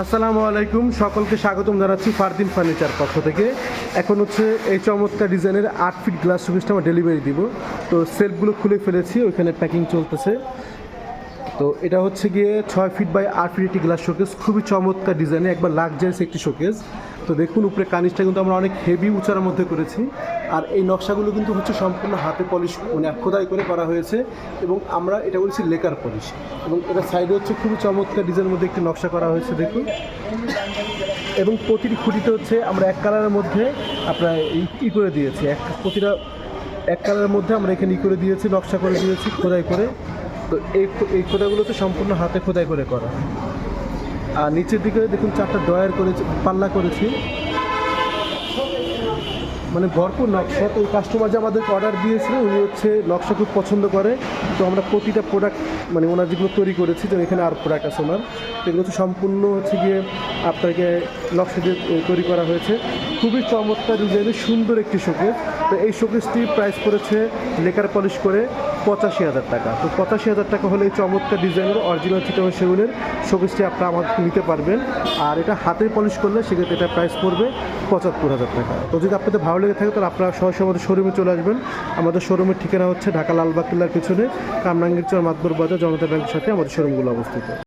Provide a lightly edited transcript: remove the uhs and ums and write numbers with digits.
আসসালামু আলাইকুম, সকলকে স্বাগতম জানাচ্ছি ফারদিন ফার্নিচার পক্ষ থেকে। এখন হচ্ছে এই চমৎকার ডিজাইনের 8 ফিট গ্লাস শোকেসটা আমরা ডেলিভারি দিব। তো সেলফগুলো খুলে ফেলেছি, ওইখানে প্যাকিং চলতেছে। তো এটা হচ্ছে গিয়ে 6 ফিট বাই 8 ফিট একটি গ্লাস শোকেস, খুবই চমৎকার ডিজাইনে, একবার লাক্সারিয়াস একটি শোকেস। তো দেখুন উপরে কানিসটা কিন্তু আমরা অনেক হেভি উঁচার মধ্যে করেছি। আর এই নকশাগুলো কিন্তু হচ্ছে সম্পূর্ণ হাতে পলিশ মানে খোদাই করে করা হয়েছে, এবং আমরা এটা বলছি লেকার পলিশ। এবং এটা সাইডে হচ্ছে খুবই চমৎকার ডিজাইনের মধ্যে একটি নকশা করা হয়েছে দেখুন। এবং প্রতিটি খুঁটিতে হচ্ছে আমরা এক কালারের মধ্যে আপনার করে দিয়েছি, প্রতিটা এক কালারের মধ্যে আমরা এখানে করে দিয়েছি, নকশা করে দিয়েছি খোদাই করে। তো এই খোদাগুলো তো সম্পূর্ণ হাতে খোদাই করে করা। আর নিচের দিকে দেখুন 4টা ড্রয়ার করেছি, পাল্লা করেছি, মানে ভরপুর নকশা। তো কাস্টমার যে আমাদেরকে অর্ডার দিয়েছিল উনি হচ্ছে নকশা খুব পছন্দ করে। তো আমরা প্রতিটা প্রোডাক্ট মানে ওনার যেগুলো তৈরি করেছি, তো এখানে আর প্রোডাক্ট আছে ওনার, তো এগুলো হচ্ছে সম্পূর্ণ হচ্ছে গিয়ে আপনাকে নকশা দিয়ে তৈরি করা হয়েছে। খুবই চমৎকার ডিজাইনের সুন্দর একটি শোকেস। তো এই শোকেসটি প্রাইস করেছে লেকার পলিশ করে 85,000 টাকা। তো 85,000 টাকা হলে এই চমৎকার ডিজাইনের অরিজিনাল চিটাগং সেগুনের শোকেসটি আপনারা আমাদের নিতে পারবেন। আর এটা হাতে পলিশ করলে সেক্ষেত্রে এটা প্রাইস পড়বে 75,000 টাকা। তো যদি আপনাদের ভালো লেগে থাকে তাহলে আপনারা সরাসরি আমাদের শোরুমে চলে আসবেন। আমাদের শোরুমের ঠিকানা হচ্ছে ঢাকা লালবাগ কেল্লার পিছনে কামরাঙ্গীরচর মাতবর বাজার জনতা ব্যাংকের সাথে আমাদের শোরুমগুলো অবস্থিত।